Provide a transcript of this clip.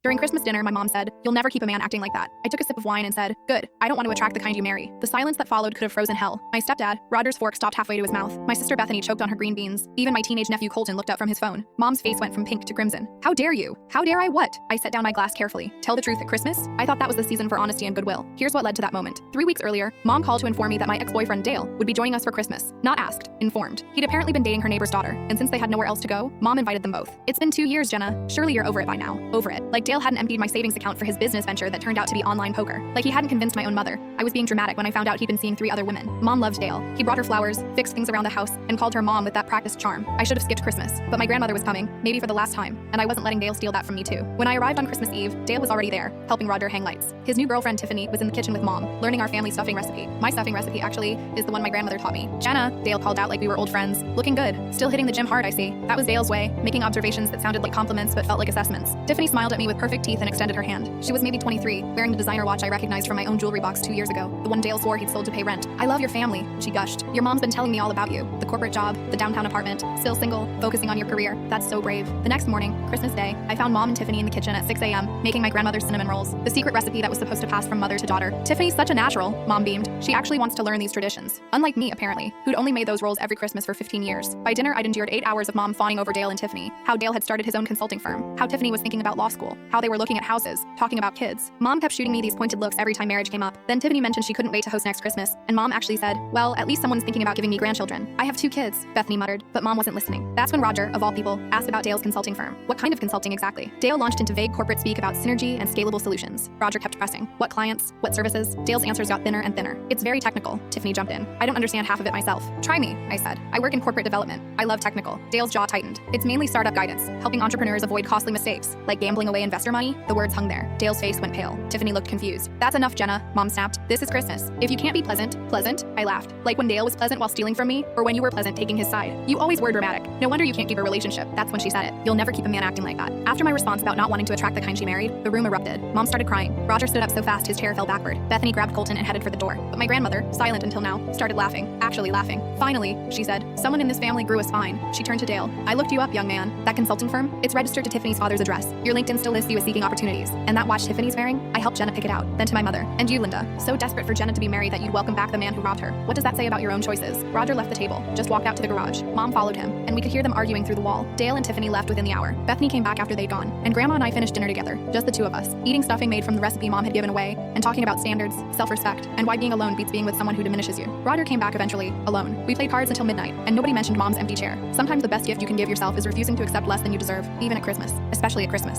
During Christmas dinner, my mom said, "You'll never keep a man acting like that." I took a sip of wine and said, "Good. I don't want to attract the kind you marry." The silence that followed could have frozen hell. My stepdad, Roger's fork stopped halfway to his mouth. My sister Bethany choked on her green beans. Even my teenage nephew Colton looked up from his phone. Mom's face went from pink to crimson. "How dare you? How dare I what?" I set down my glass carefully. Tell the truth at Christmas? I thought that was the season for honesty and goodwill. Here's what led to that moment. 3 weeks earlier, Mom called to inform me that my ex-boyfriend Dale would be joining us for Christmas. Not asked, informed. He'd apparently been dating her neighbor's daughter, and since they had nowhere else to go, Mom invited them both. It's been 2 years, Jenna. Surely you're over it by now. Over it. Like Dale hadn't emptied my savings account for his business venture that turned out to be online poker. Like he hadn't convinced my own mother. I was being dramatic when I found out he'd been seeing 3 other women. Mom loved Dale. He brought her flowers, fixed things around the house, and called her mom with that practiced charm. I should have skipped Christmas, but my grandmother was coming, maybe for the last time, and I wasn't letting Dale steal that from me too. When I arrived on Christmas Eve, Dale was already there, helping Roger hang lights. His new girlfriend Tiffany was in the kitchen with Mom, learning our family stuffing recipe. My stuffing recipe actually is the one my grandmother taught me. "Jenna," Dale called out like we were old friends. "Looking good. Still hitting the gym hard, I see." That was Dale's way, making observations that sounded like compliments but felt like assessments. Tiffany smiled at me with perfect teeth and extended her hand. She was maybe 23, wearing the designer watch I recognized from my own jewelry box 2 years ago, the one Dale swore he'd sold to pay rent. "I love your family," she gushed. "Your mom's been telling me all about you. The corporate job, the downtown apartment, still single, focusing on your career. That's so brave." The next morning, Christmas Day, I found Mom and Tiffany in the kitchen at 6 a.m., making my grandmother's cinnamon rolls, the secret recipe that was supposed to pass from mother to daughter. "Tiffany's such a natural," Mom beamed. "She actually wants to learn these traditions. Unlike me, apparently, who'd only made those rolls every Christmas for 15 years. By dinner, I'd endured 8 hours of Mom fawning over Dale and Tiffany, how Dale had started his own consulting firm, how Tiffany was thinking about law school, how they were looking at houses, talking about kids. Mom kept shooting me these pointed looks every time marriage came up. Then Tiffany mentioned she couldn't wait to host next Christmas, and Mom actually said, "Well, at least someone's thinking about giving me grandchildren." "I have 2 kids, Bethany muttered, but Mom wasn't listening. That's when Roger, of all people, asked about Dale's consulting firm. What kind of consulting exactly? Dale launched into vague corporate speak about synergy and scalable solutions. Roger kept pressing. What clients? What services? Dale's answers got thinner and thinner. "It's very technical," Tiffany jumped in. "I don't understand half of it myself." "Try me," I said. "I work in corporate development. I love technical." Dale's jaw tightened. "It's mainly startup guidance, helping entrepreneurs avoid costly mistakes, like gambling away investor money." The words hung there. Dale's face went pale. Tiffany looked confused. "That's enough, Jenna," Mom snapped. "This is Christmas. If you can't be pleasant," I laughed. "Like when Dale was pleasant while stealing from me, or when you were pleasant taking his side. You always were dramatic. No wonder you can't keep a relationship." That's when she said it. "You'll never keep a man acting like that." After my response about not wanting to attract the kind she married, the room erupted. Mom started crying. Roger stood up so fast his chair fell backward. Bethany grabbed Colton and headed for the door. But my grandmother, silent until now, started laughing. Actually laughing. "Finally," she said, "someone in this family grew a spine." She turned to Dale. "I looked you up, young man. That consulting firm? It's registered to Tiffany's father's address. Your LinkedIn still lists you as seeking opportunities. And that watch Tiffany's wearing? I helped Jenna pick it out." Then to my mother. "And you, Linda, so desperate for Jenna to be married that you'd welcome back the man who robbed her. What does that say about your own choices?" Roger left the table, just walked out to the garage. Mom followed him, and we could hear them arguing through the wall. Dale and Tiffany left within the hour. Bethany came back after they'd gone, and Grandma and I finished dinner together, just the 2 of us, eating stuffing made from the recipe Mom had given away, and talking about standards, self-respect, and why being alone beats being with someone who diminishes you. Roger came back eventually, alone. We played cards until midnight, and nobody mentioned Mom's empty chair. Sometimes the best gift you can give yourself is refusing to accept less than you deserve, even at Christmas, especially at Christmas.